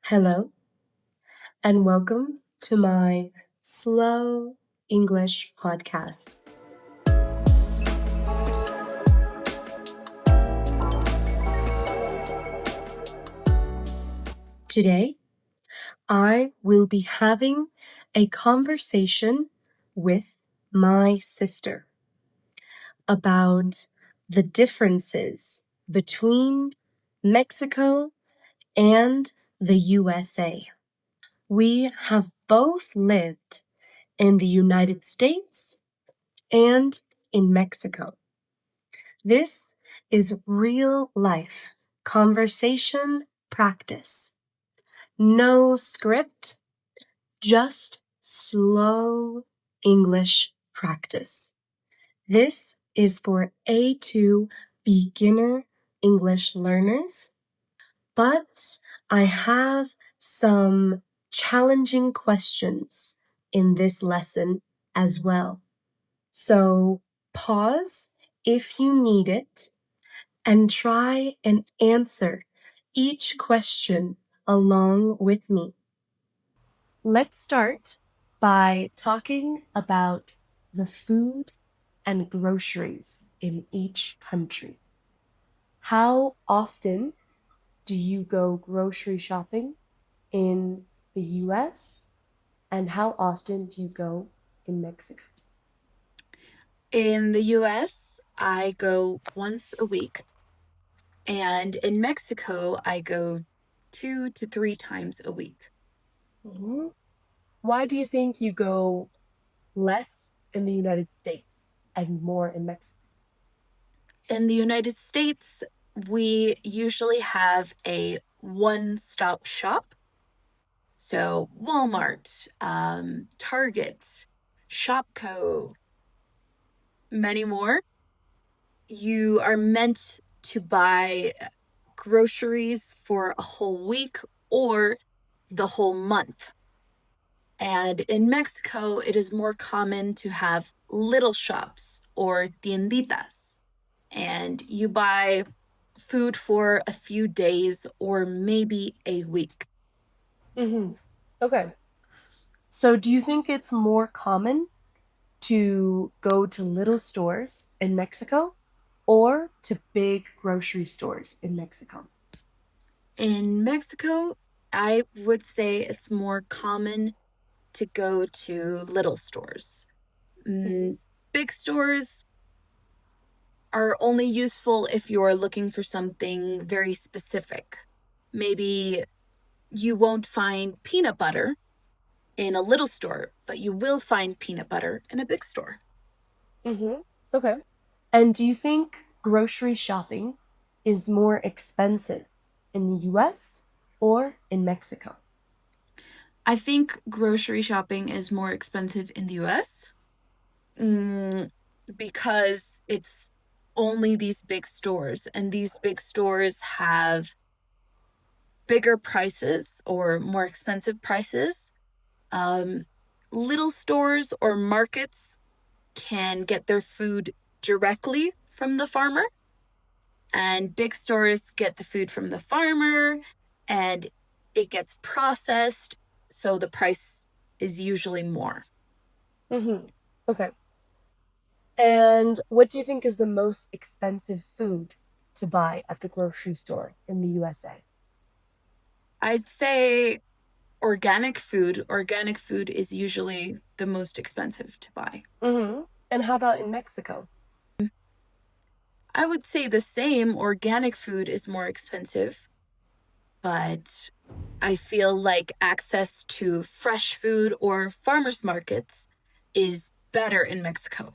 Hello, and welcome to my slow English podcast. Today, I will be having a conversation with my sister about the differences between Mexico and the U.S.A. We have both lived in the United States and in Mexico. This is real life conversation practice. No script, just slow English practice. This is for A2 beginner English learners, but I have some challenging questions in this lesson as well. So pause if you need it and try and answer each question along with me. Let's start by talking about the food and groceries in each country. How often do you go grocery shopping in the U.S. and how often do you go in Mexico? In the US, I go once a week, and in Mexico, I go 2 to 3 times a week. Mm-hmm. Why do you think you go less in the United States and more in Mexico? In the United States, we usually have a one-stop shop. So Walmart, Target, Shopko, many more. You are meant to buy groceries for a whole week or the whole month. And in Mexico, it is more common to have little shops or tienditas. And you buy food for a few days or maybe a week. Mm-hmm. Okay. So do you think it's more common to go to little stores in Mexico or to big grocery stores in Mexico? In Mexico, I would say it's more common to go to little stores. Big stores are only useful if you are looking for something very specific. Maybe you won't find peanut butter in a little store, but you will find peanut butter in a big store. Mm-hmm. Okay. And do you think grocery shopping is more expensive in the US or in Mexico? I think grocery shopping is more expensive in the US because it's only these big stores, and these big stores have bigger prices or more expensive prices. Little stores or markets can get their food directly from the farmer, and big stores get the food from the farmer and it gets processed, so the price is usually more. Mm-hmm. Okay. And what do you think is the most expensive food to buy at the grocery store in the USA? I'd say organic food. Organic food is usually the most expensive to buy. Mm-hmm. And how about in Mexico? I would say the same. Organic food is more expensive, but I feel like access to fresh food or farmers markets is better in Mexico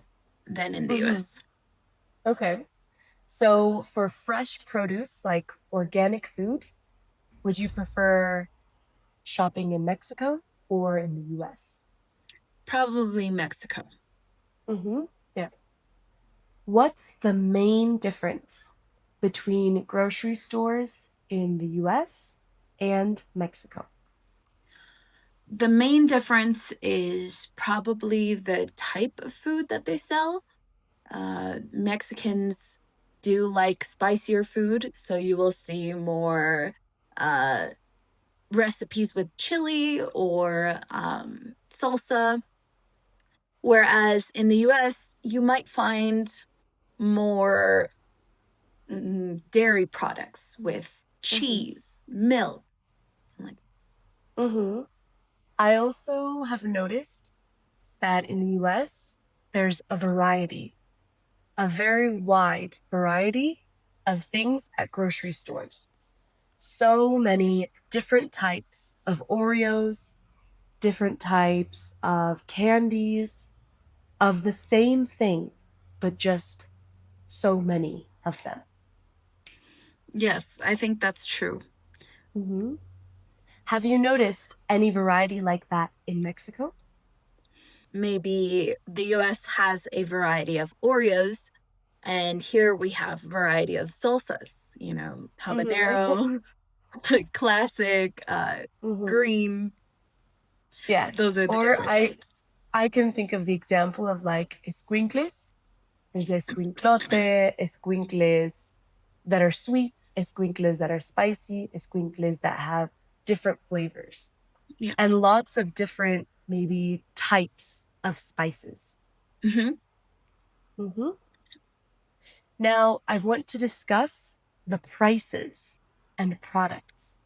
than in the Mm-hmm. US. Okay. So for fresh produce, like organic food, would you prefer shopping in Mexico or in the US? Probably Mexico. Mm-hmm. Yeah. What's the main difference between grocery stores in the US and Mexico? The main difference is probably the type of food that they sell. Mexicans do like spicier food, so you will see more uh, recipes with chili or salsa. Whereas in the US, you might find more dairy products with Mm-hmm. cheese, milk, like Mm-hmm. I also have noticed that in the US, there's a very wide variety of things at grocery stores. So many different types of Oreos, different types of candies, of the same thing, but just so many of them. yes, I think that's true. Hmm. Have you noticed any variety like that in Mexico? Maybe the US has a variety of Oreos, and here we have variety of salsas, Hmm. habanero, classic, Hmm. green. Yeah. Those are the Or different I types. I can think of the example of like escuincles. There's the escuinclote, escuincles that are sweet, escuincles that are spicy, escuincles that have different flavors, Yeah. and lots of different, maybe, types of spices. Hmm. Hmm. Now, I want to discuss the prices and products.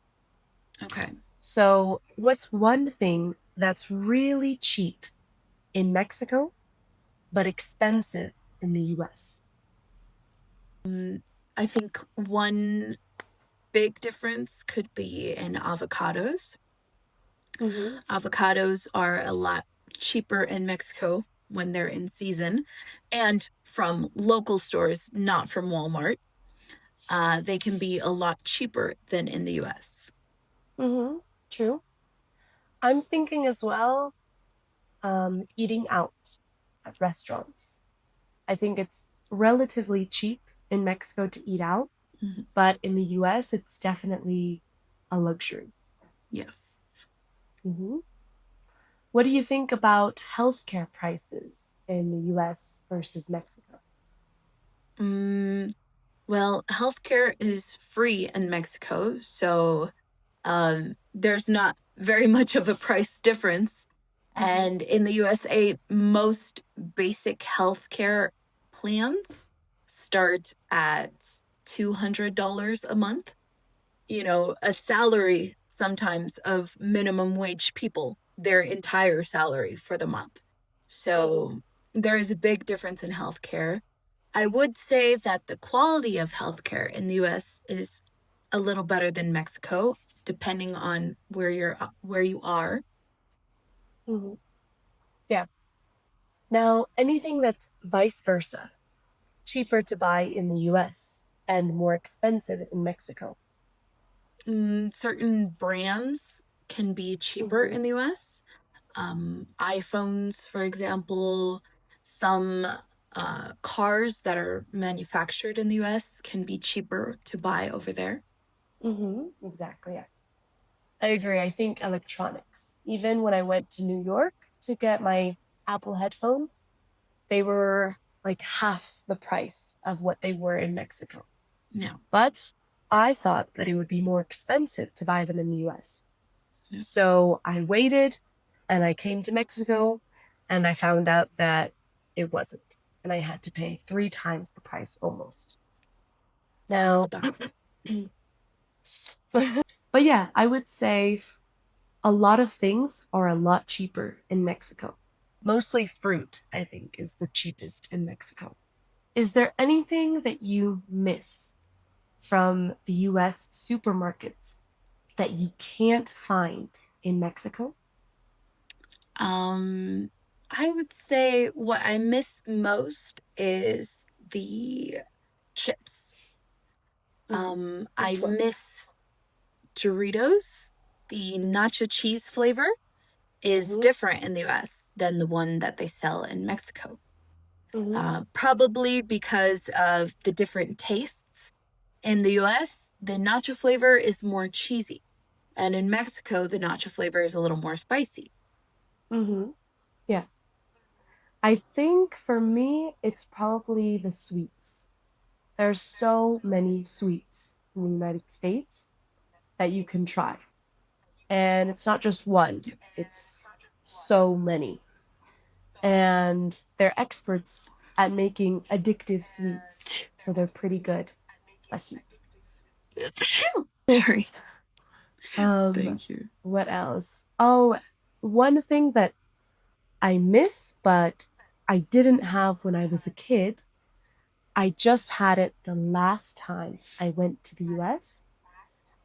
Okay. So, what's one thing that's really cheap in Mexico but expensive in the US? I think one big difference could be in avocados. Mm-hmm. Avocados are a lot cheaper in Mexico when they're in season and from local stores, not from Walmart. They can be a lot cheaper than in the US. Mm-hmm. True. I'm thinking as well, eating out at restaurants. I think it's relatively cheap in Mexico to eat out, Mhm. but in the US, it's definitely a luxury. Yes. Hmm. What do you think about healthcare prices in the US versus Mexico? Mm, well, healthcare is free in Mexico, so there's not very much of a price difference. Hmm. And in the USA, most basic healthcare plans start at $200 a month. A salary sometimes of minimum wage people, their entire salary for the month. Hmm. So there is a big difference in healthcare. I would say that the quality of healthcare in the US is a little better than Mexico, depending on where you are. Hmm. Yeah. Now, anything that's vice versa, cheaper to buy in the US and more expensive in Mexico. Certain brands can be cheaper Hmm. in the US. iPhones, for example, some cars that are manufactured in the US can be cheaper to buy over there. Hmm. Exactly. Yeah. I agree. I think electronics. Even when I went to New York to get my Apple headphones, they were like half the price of what they were in Mexico. Yeah. But I thought that it would be more expensive to buy them in the US. Yeah. So I waited and I came to Mexico and I found out that it wasn't. And I had to pay three times the price almost. Now, That. but yeah, I would say a lot of things are a lot cheaper in Mexico. Mostly fruit, I think, is the cheapest in Mexico. Is there anything that you miss from the US supermarkets that you can't find in Mexico? Um, I would say what I miss most is the chips. Mhm. I Which ones? miss Doritos. The nacho cheese flavor is Hmm. different in the US than the one that they sell in Mexico. Hmm. Probably because of the different tastes. In the US, the nacho flavor is more cheesy, and in Mexico, the nacho flavor is a little more spicy. Hmm. Yeah. I think for me, it's probably the sweets. There's so many sweets in the United States that you can try. And it's not just one, it's so many. And they're experts at making addictive sweets. So they're pretty good. Bless you. Sorry. Um, Thank you. what else? Oh, one thing that I miss, but I didn't have when I was a kid. I just had it the last time I went to the US,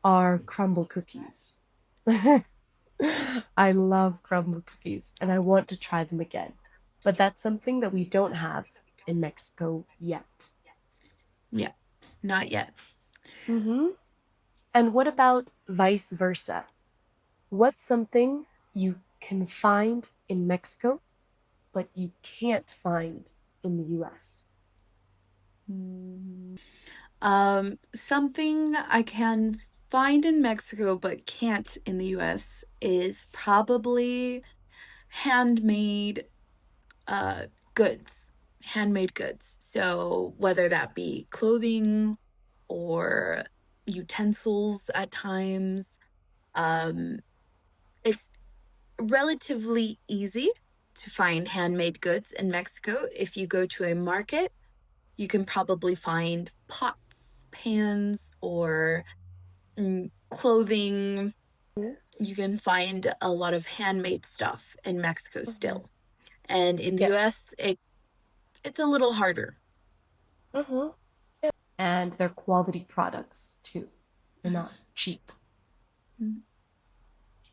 are crumble cookies. I love crumble cookies and I want to try them again. But that's something that we don't have in Mexico yet. Yeah, not yet. Mm-hmm. And what about vice versa? What's something you can find in Mexico, but you can't find in the US? Something I can find in Mexico but can't in the US is probably handmade uh goods, handmade goods. So whether that be clothing or utensils at times, um, it's relatively easy to find handmade goods in Mexico. If you go to a market, you can probably find pots, pans, or clothing. You can find a lot of handmade stuff in Mexico Mm-hmm. still. And in the Yeah. US, it's a little harder. Mm-hmm. And they're quality products too. They're not cheap. Mm.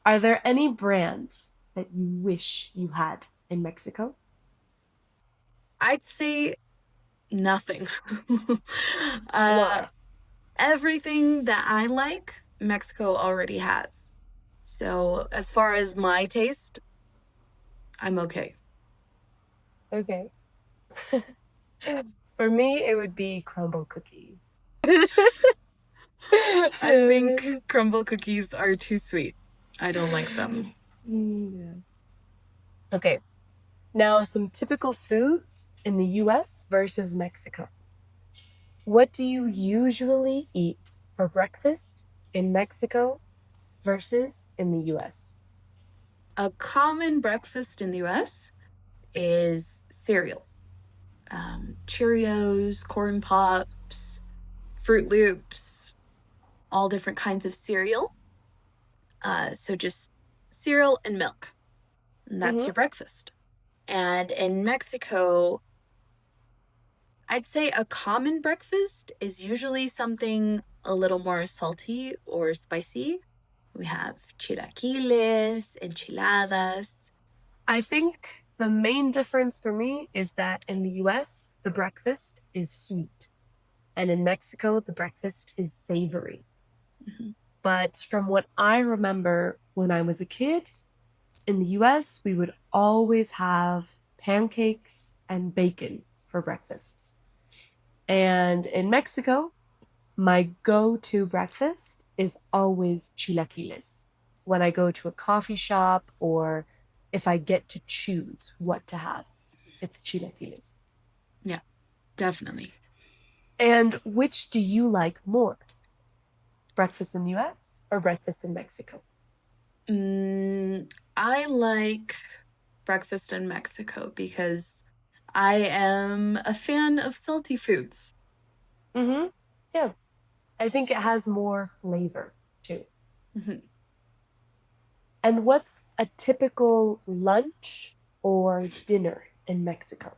Are there any brands that you wish you had in Mexico? I'd say nothing. uh, Why? Everything that I like, Mexico already has. So, as far as my taste, I'm okay. Okay. For me, it would be crumble cookie. I think crumble cookies are too sweet. I don't like them. Yeah. Okay, now some typical foods in the US versus Mexico. What do you usually eat for breakfast in Mexico versus in the US? A common breakfast in the US is cereal. Cheerios, corn pops, Fruit Loops, all different kinds of cereal. So just cereal and milk. And that's Mm-hmm. your breakfast. And in Mexico, I'd say a common breakfast is usually something a little more salty or spicy. We have chilaquiles, enchiladas. I think the main difference for me is that in the US, the breakfast is sweet, and in Mexico, the breakfast is savory. Mhm. But from what I remember when I was a kid, in the US, we would always have pancakes and bacon for breakfast. And in Mexico, my go to breakfast is always chilaquiles. When I go to a coffee shop or if I get to choose what to have, it's chilaquiles. Yeah, definitely. And which do you like more? Breakfast in the US or breakfast in Mexico? I like breakfast in Mexico because I am a fan of salty foods. Mm-hmm. Yeah. I think it has more flavor too. Mhm. And what's a typical lunch or dinner in Mexico?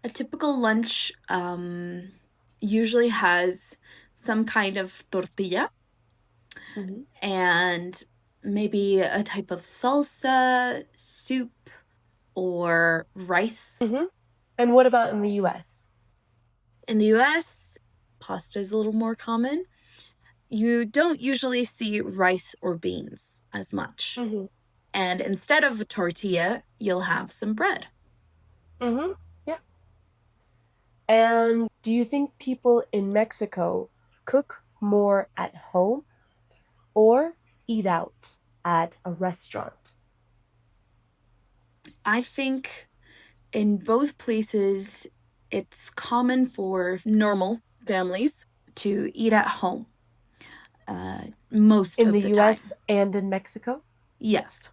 A typical lunch usually has some kind of tortilla Mm-hmm. and maybe a type of salsa, soup, or rice. Mm-hmm. And what about in the US? In the US, pasta is a little more common. You don't usually see rice or beans as much. Mm-hmm. And instead of a tortilla, you'll have some bread. Mm-hmm. Yeah. And do you think people in Mexico cook more at home or eat out at a restaurant? I think in both places, it's common for normal families to eat at home. most In of the the US time. and in Mexico? Yes,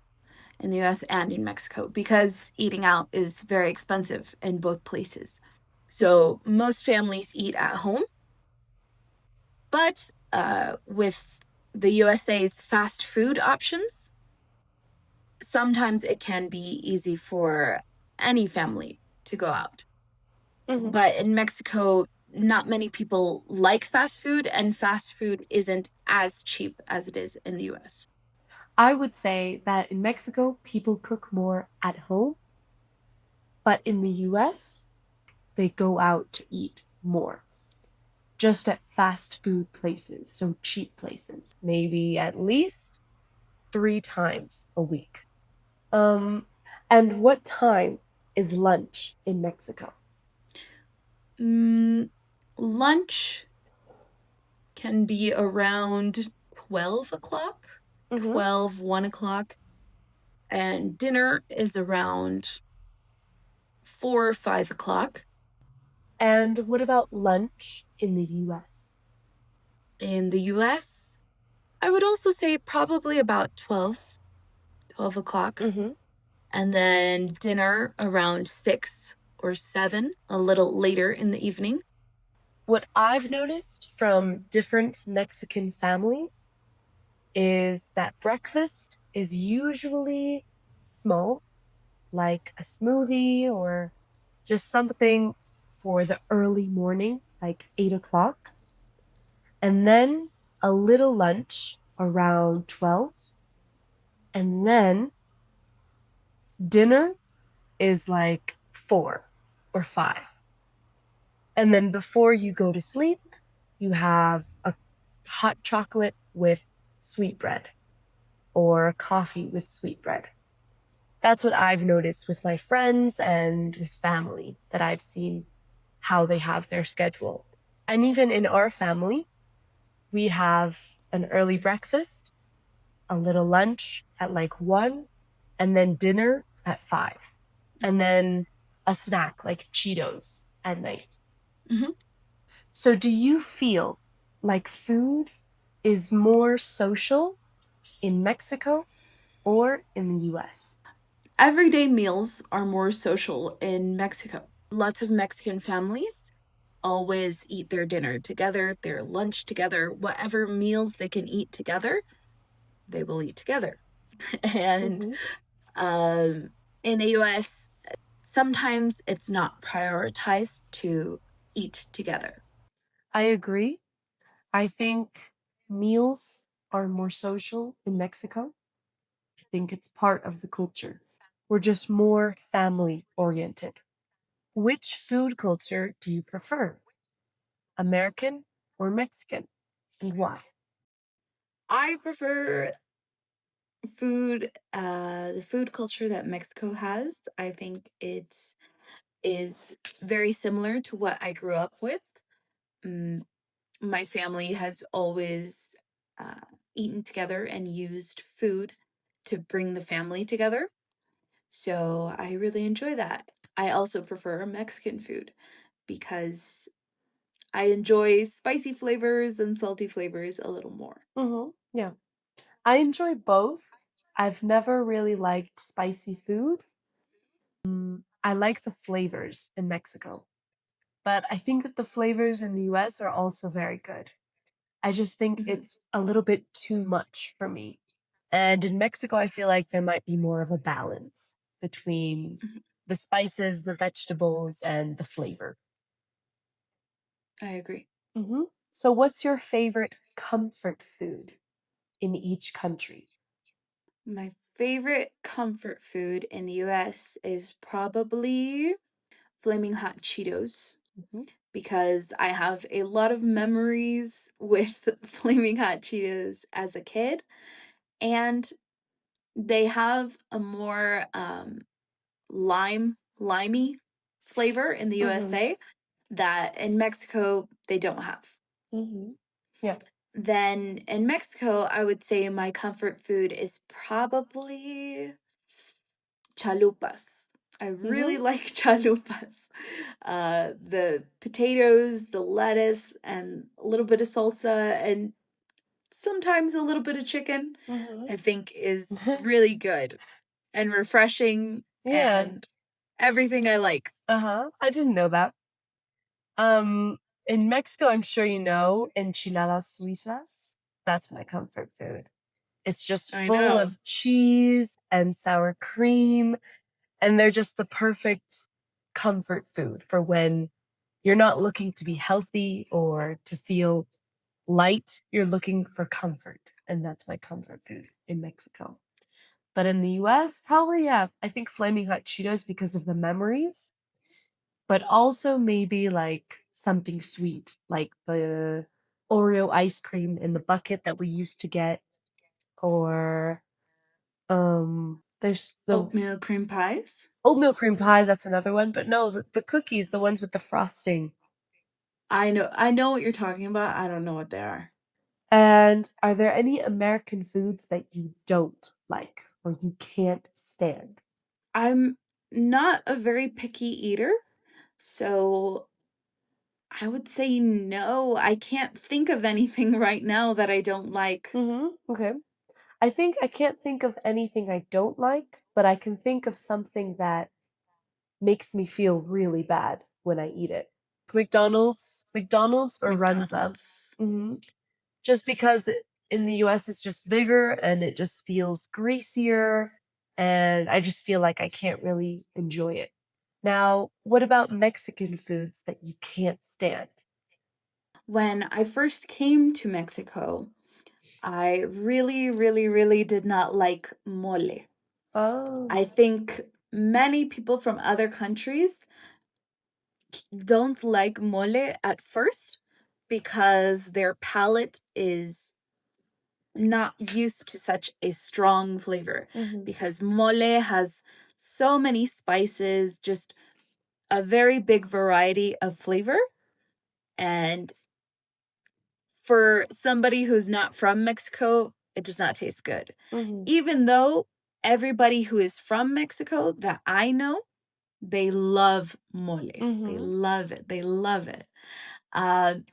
in the US and in Mexico, because eating out is very expensive in both places. So most families eat at home, but with the USA's fast food options, sometimes it can be easy for any family to go out. Mhm. But in Mexico, not many people like fast food, and fast food isn't as cheap as it is in the US. I would say that in Mexico, people cook more at home, but in the US, they go out to eat more, just at fast food places, so cheap places, maybe at least 3 times a week. Um, and what time is lunch in Mexico? Mm, lunch can be around 12 o'clock, Mm-hmm. 1 o'clock, and dinner is around 4 or 5 o'clock. And what about lunch in the US? In the US, I would also say probably about 12 o'clock, Mm-hmm. and then dinner around 6 or 7, a little later in the evening. What I've noticed from different Mexican families is that breakfast is usually small, like a smoothie or just something for the early morning, like 8 o'clock. And then a little lunch around 12. And then dinner is like 4 or 5. And then before you go to sleep, you have a hot chocolate with sweetbread or a coffee with sweetbread. That's what I've noticed with my friends and with family that I've seen how they have their schedule. And even in our family, we have an early breakfast, a little lunch at like 1, and then dinner at 5, and then a snack like Cheetos at night. Mhm. So, do you feel like food is more social in Mexico or in the US? Everyday meals are more social in Mexico. Lots of Mexican families always eat their dinner together, their lunch together, whatever meals they can eat together, they will eat together. And Mm-hmm. um, in the US, sometimes it's not prioritized to eat together. I agree. I think meals are more social in Mexico. I think it's part of the culture. We're just more family oriented. Which food culture do you prefer? American or Mexican? And why? I prefer the food culture that Mexico has. I think it is very similar to what I grew up with. Mm, my family has always uh, eaten together and used food to bring the family together. So I really enjoy that. I also prefer Mexican food because I enjoy spicy flavors and salty flavors a little more. Mm-hmm. Yeah. I enjoy both. I've never really liked spicy food. I like the flavors in Mexico, but I think that the flavors in the US are also very good. I just think Mhm. it's a little bit too much for me. And in Mexico, I feel like there might be more of a balance between Mhm. the spices, the vegetables, and the flavor. I agree. So, what's your favorite comfort food in each country? My favorite comfort food in the US is probably Flaming Hot Cheetos Mhm. because I have a lot of memories with Flaming Hot Cheetos as a kid, and they have a more limey flavor in the Mhm. USA that in Mexico they don't have. Mhm. Yeah. Then in Mexico, I would say my comfort food is probably chalupas. I really Mhm. like chalupas. The potatoes, the lettuce, and a little bit of salsa and sometimes a little bit of chicken, Hmm. I think is really good and refreshing Yeah. and everything I like. Uh-huh. I didn't know that. In Mexico, I'm sure you know enchiladas suizas. That's my comfort food. It's just I full know. of cheese and sour cream, and they're just the perfect comfort food for when you're not looking to be healthy or to feel light. You're looking for comfort, and that's my comfort food in Mexico. But in the US, probably, yeah, I think Flaming Hot Cheetos because of the memories, but also maybe like something sweet, like the Oreo ice cream in the bucket that we used to get, or there's the Oatmeal cream pies. oatmeal cream pies, that's another one, but no, the cookies, the ones with the frosting. I know what you're talking about. I don't know what they are. And are there any American foods that you don't like or you can't stand? I'm not a very picky eater, so I would say no. I can't think of anything right now that I don't like. Okay. I think I can't think of anything I don't like, but I can think of something that makes me feel really bad when I eat it. McDonald's or Runza. McDonald's. Hmm. Just because in the US it's just bigger and it just feels greasier, and I just feel like I can't really enjoy it. Now, what about Mexican foods that you can't stand? When I first came to Mexico, I really, really, really did not like mole. Oh. I think many people from other countries don't like mole at first because their palate is not used to such a strong flavor. Hmm. Because mole has so many spices, just a very big variety of flavor. And for somebody who's not from Mexico, it does not taste good. Hmm. Even though everybody who is from Mexico that I know, they love mole. They Hmm. love it. They love it.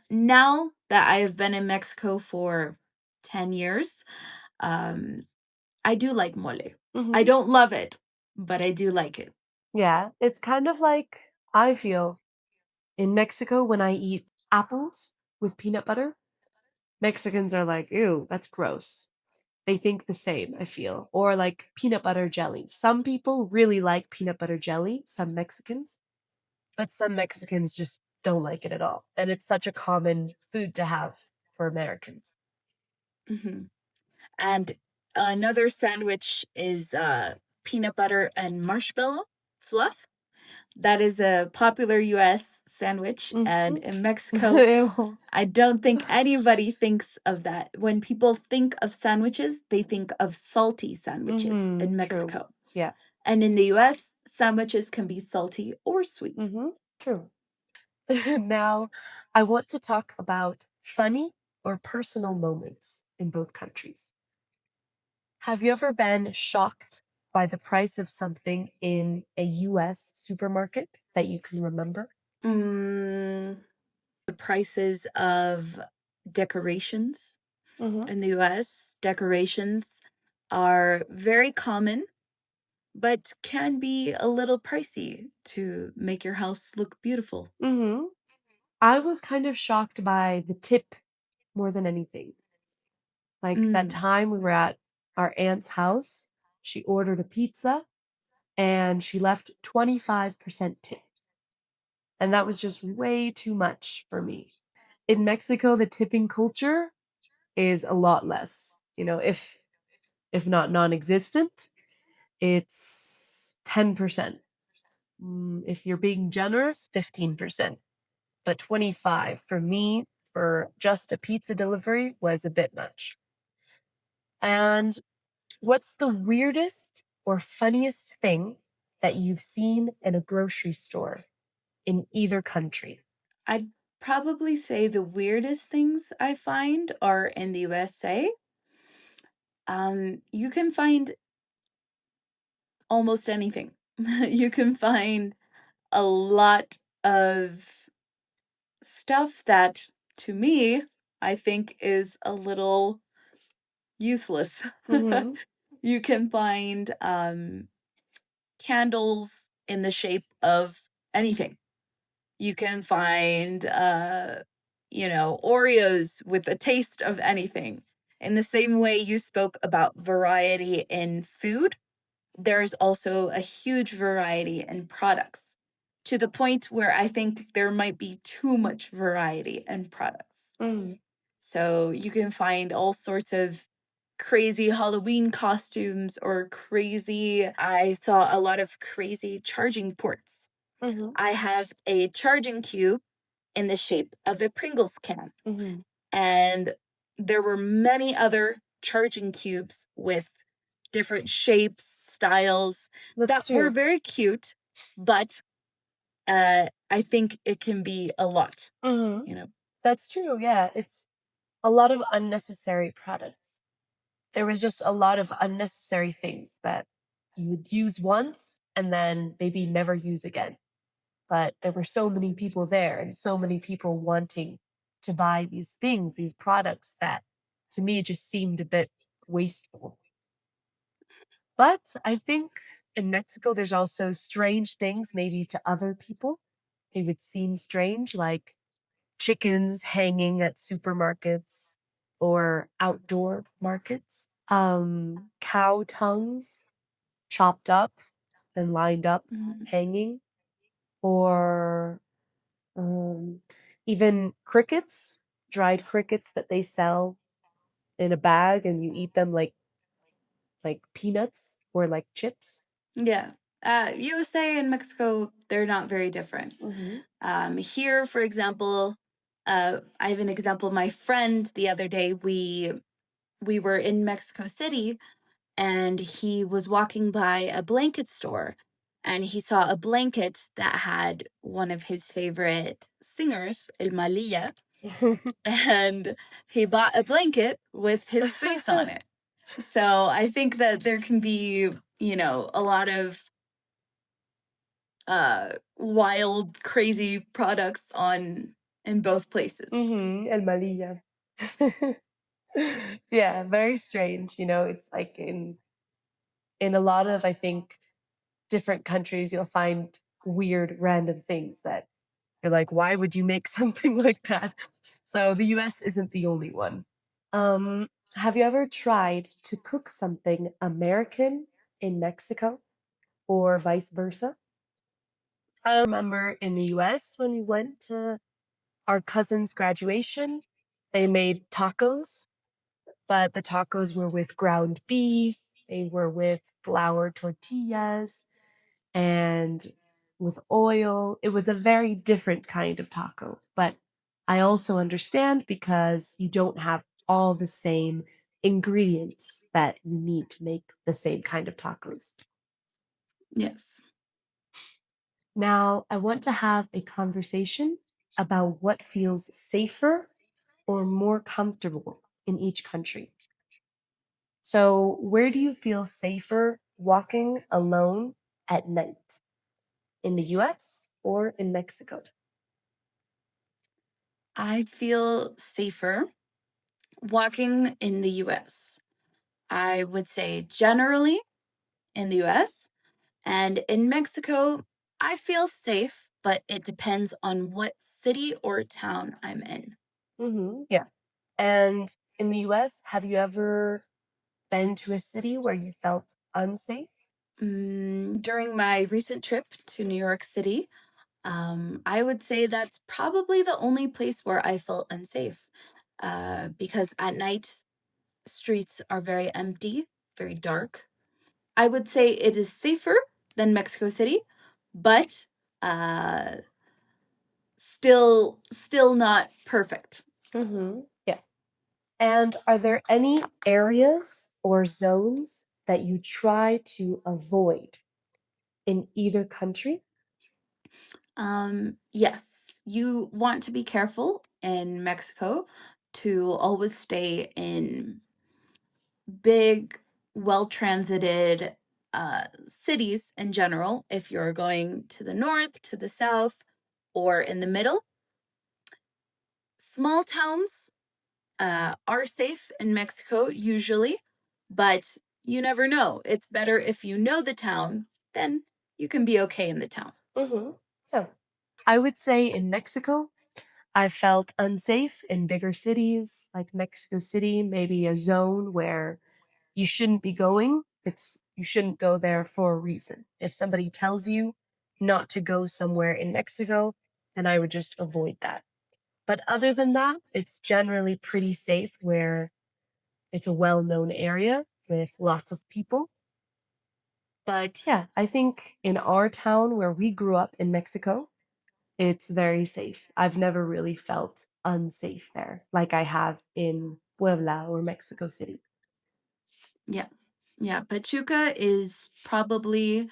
Now that I have been in Mexico for 10 years, um, I do like mole. I Hmm. don't love it, but I do like it. Yeah, it's kind of like I feel in Mexico when I eat apples with peanut butter. Mexicans are like, ew, that's gross. They think the same, I feel. Or like peanut butter jelly. Some people really like peanut butter jelly, some Mexicans, but some Mexicans just don't like it at all. And it's such a common food to have for Americans. Mhm. And another sandwich is peanut butter and marshmallow fluff. That is a popular US sandwich. And Hmm. in Mexico, I don't think anybody thinks of that. When people think of sandwiches, they think of salty sandwiches Hmm. in True. Mexico. Yeah. And in the US, sandwiches can be salty or sweet. Hmm. True. Now, I want to talk about funny or personal moments in both countries. Have you ever been shocked by the price of something in a US supermarket that you can remember? Mm, the prices of decorations Mm-hmm. in the US, decorations are very common, but can be a little pricey to make your house look beautiful. Mm-hmm. I was kind of shocked by the tip more than anything. Like that Mm. time we were at our aunt's house, she ordered a pizza and she left 25% tip. And that was just way too much for me. In Mexico, the tipping culture is a lot less. If not non-existent, it's 10%. If you're being generous, 15%. But 25 for me for just a pizza delivery was a bit much. And what's the weirdest or funniest thing that you've seen in a grocery store in either country? I'd probably say the weirdest things I find are in the USA. You can find almost anything. You can find a lot of stuff that to me I think is a little useless. Mm-hmm. You can find candles in the shape of anything. You can find, Oreos with a taste of anything. In the same way you spoke about variety in food, there's also a huge variety in products, to the point where I think there might be too much variety in products. Mm. So you can find all sorts of crazy Halloween costumes or I saw a lot of crazy charging ports. Mm-hmm. I have a charging cube in the shape of a Pringles can. Mm-hmm. And there were many other charging cubes with different shapes, styles that That's were true. very cute, but I think it can be a lot, Mm-hmm. you know. That's true. Yeah, it's a lot of unnecessary products. There was just a lot of unnecessary things that you would use once and then maybe never use again. But there were so many people there and so many people wanting to buy these things, these products that to me just seemed a bit wasteful. But I think in Mexico, there's also strange things maybe to other people. They would seem strange, like chickens hanging at supermarkets or outdoor markets, cow tongues chopped up and lined up, Mhm. hanging, or um, even crickets, dried crickets that they sell in a bag and you eat them like peanuts or like chips. Yeah. USA and Mexico, they're not very different. Mm-hmm. Here, for example, I have an example. My friend the other day, we were in Mexico City, and he was walking by a blanket store, and he saw a blanket that had one of his favorite singers, El Malilla, and he bought a blanket with his face on it. So I think that there can be, a lot of wild, crazy products on in both places. Mm-hmm. El Malilla. Yeah, very strange. It's like in a lot of, I think, different countries, you'll find weird, random things that you're like, why would you make something like that? So the US isn't the only one. Have you ever tried to cook something American in Mexico or vice versa? I remember in the US when we went to our cousin's graduation, they made tacos, but the tacos were with ground beef, they were with flour tortillas, and with oil. It was a very different kind of taco, but I also understand because you don't have all the same ingredients that you need to make the same kind of tacos. Yes. Now, I want to have a conversation about what feels safer or more comfortable in each country. So, where do you feel safer walking alone at night? In the US or in Mexico? I feel safer walking in the US. I would say generally in the US, and in Mexico, I feel safe, but it depends on what city or town I'm in. Yeah. And in the US, have you ever been to a city where you felt unsafe? During my recent trip to New York City, I would say that's probably the only place where I felt unsafe. Because at night, streets are very empty, very dark. I would say it is safer than Mexico City, but uh, still not perfect. Yeah. And are there any areas or zones that you try to avoid in either country? Yes, you want to be careful in Mexico to always stay in big, well transited cities in general. If you're going to the north, to the south, or in the middle, small towns are safe in Mexico usually, but you never know. It's better if you know the town, then you can be okay in the town. Mm-hmm. Yeah. I would say in Mexico, I felt unsafe in bigger cities like Mexico City, maybe a zone where you shouldn't be going. You shouldn't go there for a reason. If somebody tells you not to go somewhere in Mexico, then I would just avoid that. But other than that, it's generally pretty safe where it's a well-known area with lots of people. But yeah, I think in our town where we grew up in Mexico, it's very safe. I've never really felt unsafe there like I have in Puebla or Mexico City. Yeah. Yeah. Pachuca is probably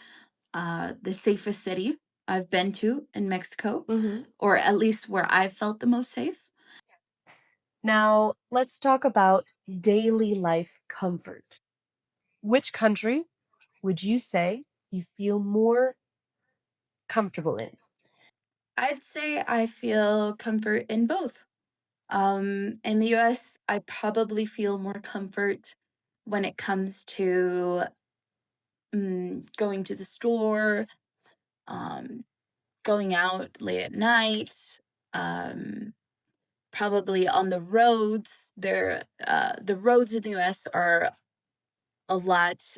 the safest city I've been to in Mexico, Hmm. or at least where I've felt the most safe. Now, let's talk about daily life comfort. Which country would you say you feel more comfortable in? I'd say I feel comfort in both. In the US, I probably feel more comfort when it comes to going to the store, um, going out late at night, um, probably on the roads. The roads in the US are a lot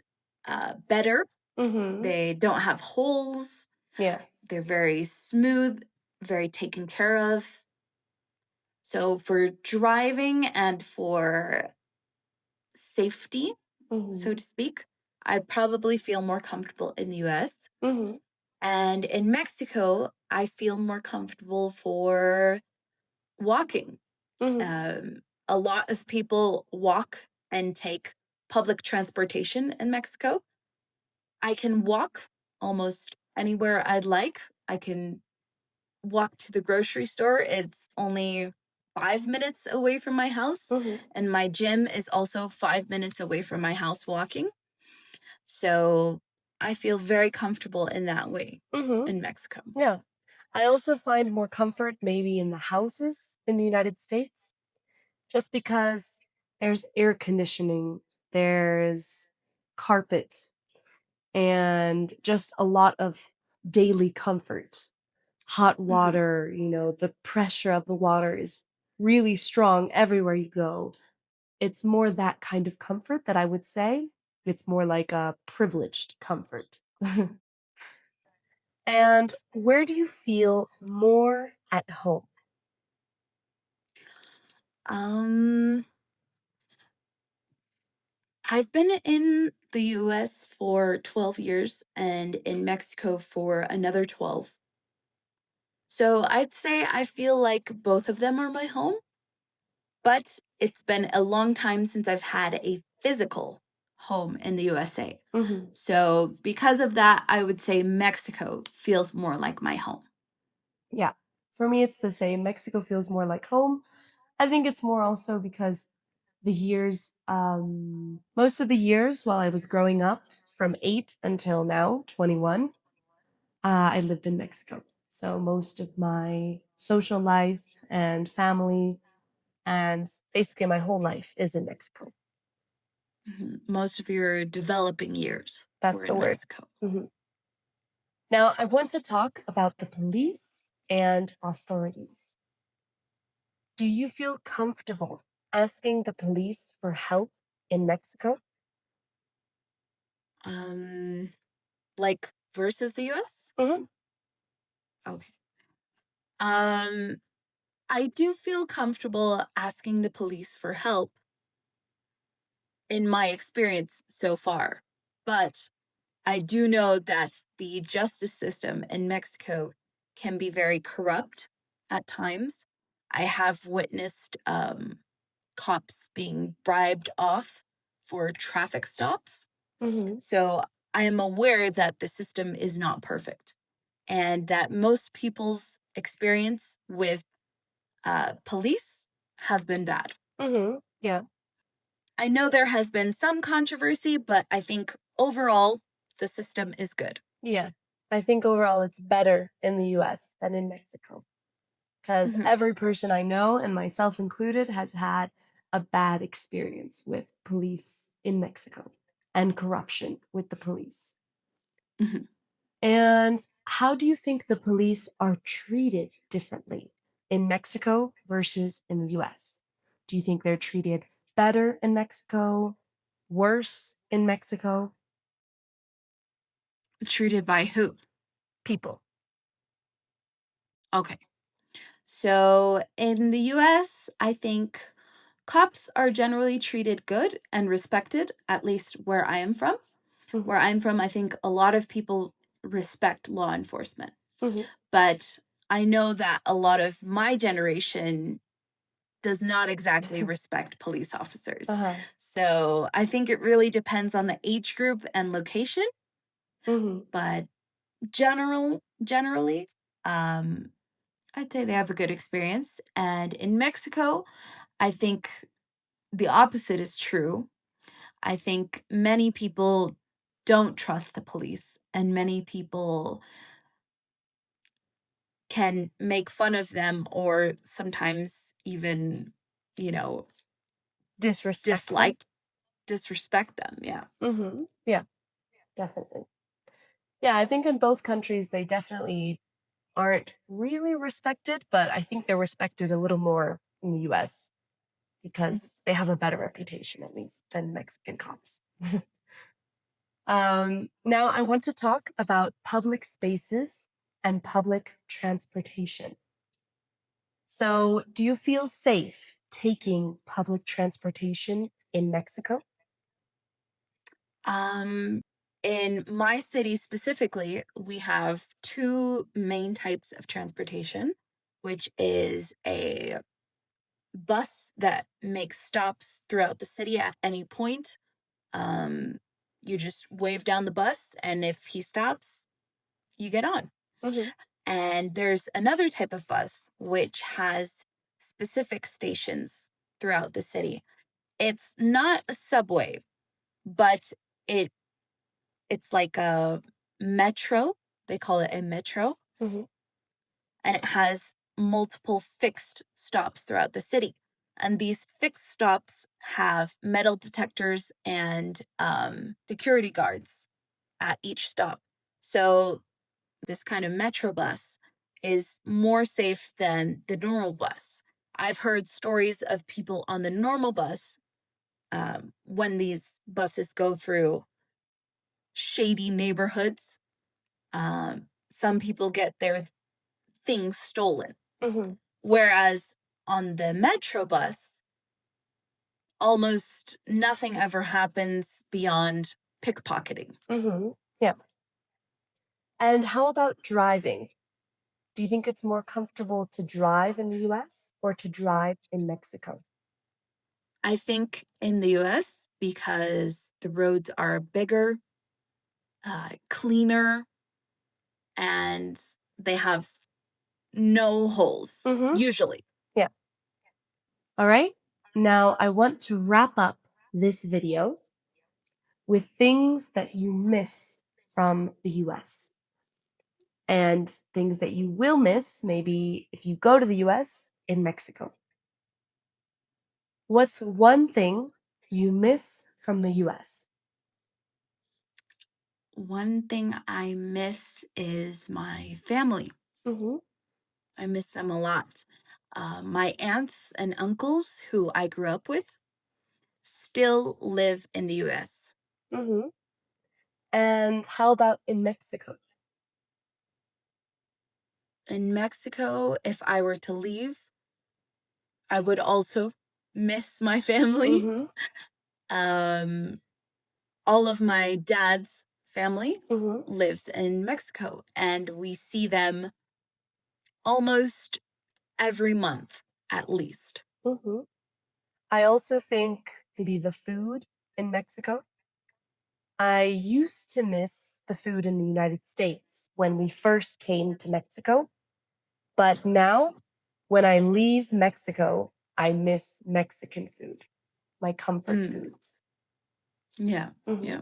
better. Mm-hmm. They don't have holes. Yeah. They're very smooth, very taken care of. So for driving and for safety, so Mm-hmm. to speak, I probably feel more comfortable in the US. Mm-hmm. And in Mexico, I feel more comfortable for walking. Mm-hmm. A lot of people walk and take public transportation in Mexico. I can walk almost anywhere I'd like. I can walk to the grocery store. It's only 5 minutes away from my house, Mm-hmm. and my gym is also 5 minutes away from my house walking. So I feel very comfortable in that way Mm-hmm. in Mexico. Yeah. I also find more comfort maybe in the houses in the United States, just because there's air conditioning, there's carpet, and just a lot of daily comfort. Hot Mhm. water, the pressure of the water is really strong everywhere you go. It's more that kind of comfort that I would say. It's more like a privileged comfort. And where do you feel more at home? Um, I've been in the US for 12 years and in Mexico for another 12. So I'd say I feel like both of them are my home, but it's been a long time since I've had a physical home in the USA. Hmm. So because of that, I would say Mexico feels more like my home. Yeah, for me, it's the same. Mexico feels more like home. I think it's more also because most of the years while I was growing up, from 8 until now, 21, I lived in Mexico. So most of my social life and family and basically my whole life is in Mexico. Mhm. Most of your developing years That's were the in word. Mexico. Mhm. Now, I want to talk about the police and authorities. Do you feel comfortable asking the police for help in Mexico? Um, like versus the US? Hmm. Okay. Um, I do feel comfortable asking the police for help in my experience so far. But I do know that the justice system in Mexico can be very corrupt at times. I have witnessed cops being bribed off for traffic stops. Hmm. So I am aware that the system is not perfect and that most people's experience with police has been bad. Hmm. Yeah. I know there has been some controversy, but I think overall the system is good. Yeah. I think overall it's better in the US than in Mexico because Mhm. every person I know, and myself included, has had a bad experience with police in Mexico and corruption with the police. Mhm. And how do you think the police are treated differently in Mexico versus in the US? Do you think they're treated better in Mexico, worse in Mexico? Treated by who? People. Okay. So in the US, I think cops are generally treated good and respected, at least where I am from. Mhm, Where I'm from, I think a lot of people respect law enforcement. mhm. But I know that a lot of my generation does not exactly respect police officers. Uh-huh. So I think it really depends on the age group and location, Mhm, but generally, um, I'd say they have a good experience. And in Mexico, I think the opposite is true. I think many people don't trust the police, and many people can make fun of them or sometimes even, you know, disrespect them. dislike, disrespect them. Yeah. Yeah, definitely. Yeah, I think in both countries they definitely aren't really respected, but I think they're respected a little more in the US Mhm. because they have a better reputation, at least, than Mexican cops. Now, I want to talk about public spaces and public transportation. So, do you feel safe taking public transportation in Mexico? Um, in my city specifically, we have two main types of transportation, which is a bus that makes stops throughout the city at any point. Um, you just wave down the bus, and if he stops, you get on. Hmm. And there's another type of bus which has specific stations throughout the city. It's not a subway, but it it's like a metro. They call it a metro, Hmm. and it has multiple fixed stops throughout the city. And these fixed stops have metal detectors and security guards at each stop. So this kind of metro bus is more safe than the normal bus. I've heard stories of people on the normal bus when these buses go through shady neighborhoods. Some people get their things stolen. Hmm. Whereas on the metro bus, almost nothing ever happens beyond pickpocketing. Hmm. Yeah. And how about driving? Do you think it's more comfortable to drive in the US or to drive in Mexico? I think in the US, because the roads are bigger, cleaner, and they have no holes, Hmm. usually. Yeah. All right. Now I want to wrap up this video with things that you miss from the US and things that you will miss maybe if you go to the US in Mexico. What's one thing you miss from the US? One thing I miss is my family. Hmm. I miss them a lot. My aunts and uncles, who I grew up with, still live in the US. Hmm. And how about in Mexico? In Mexico, if I were to leave, I would also miss my family. Hmm. Um, all of my dad's family Hmm. lives in Mexico, and we see them almost every month at least. Hmm. I also think maybe the food in Mexico. I used to miss the food in the United States when we first came to Mexico, but now when I leave Mexico, I miss Mexican food, my comfort Mm, foods. yeah, Mhm. yeah.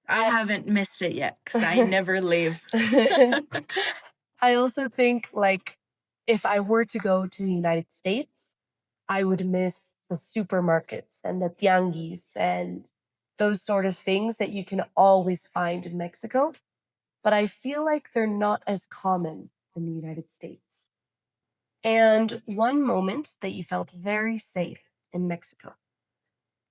I I haven't missed it yet because I never leave. I also think like if I were to go to the United States, I would miss the supermarkets and the tianguis and those sort of things that you can always find in Mexico. But I feel like they're not as common in the United States. And one moment that you felt very safe in Mexico.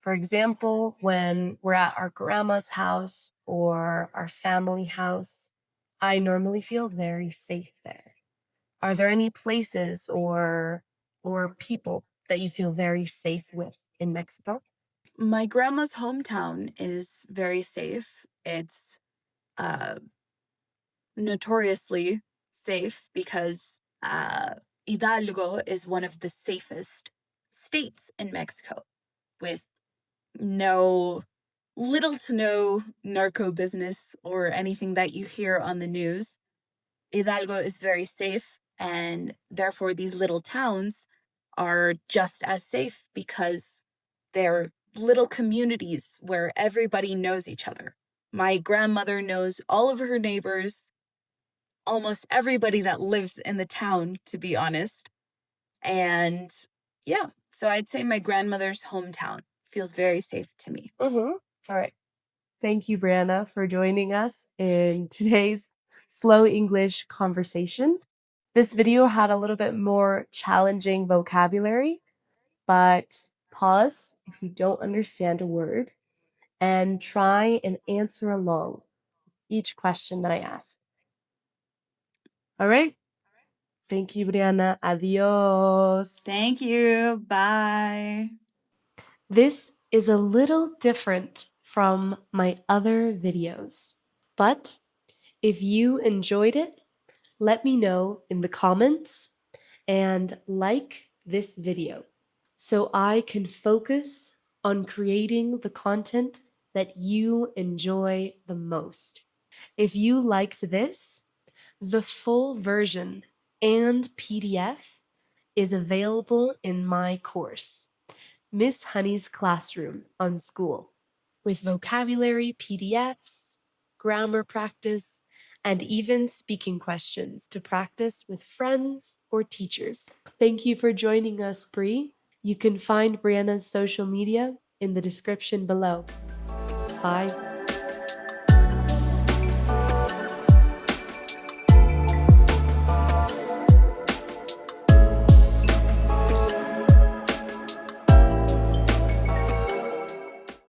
For example, when we're at our grandma's house or our family house, I normally feel very safe there. Are there any places or people that you feel very safe with in Mexico? My grandma's hometown is very safe. It's uh, notoriously safe because Hidalgo is one of the safest states in Mexico, with no little to no narco business or anything that you hear on the news. Hidalgo is very safe, and therefore these little towns are just as safe because they're little communities where everybody knows each other. My grandmother knows all of her neighbors, almost everybody that lives in the town, to be honest. And yeah, so I'd say my grandmother's hometown feels very safe to me. Mm-hmm. All right. Thank you, Brianna, for joining us in today's slow English conversation. This video had a little bit more challenging vocabulary, but pause if you don't understand a word and try and answer along each question that I ask. All right. Thank you, Brianna. Adios. Thank you. Bye. This is a little different from my other videos, but if you enjoyed it, let me know in the comments and like this video so I can focus on creating the content that you enjoy the most. If you liked this, the full version and PDF is available in my course, Miss Honey's Classroom on School, with vocabulary PDFs, grammar practice, and even speaking questions to practice with friends or teachers. Thank you for joining us, Bree. You can find Brianna's social media in the description below. Bye.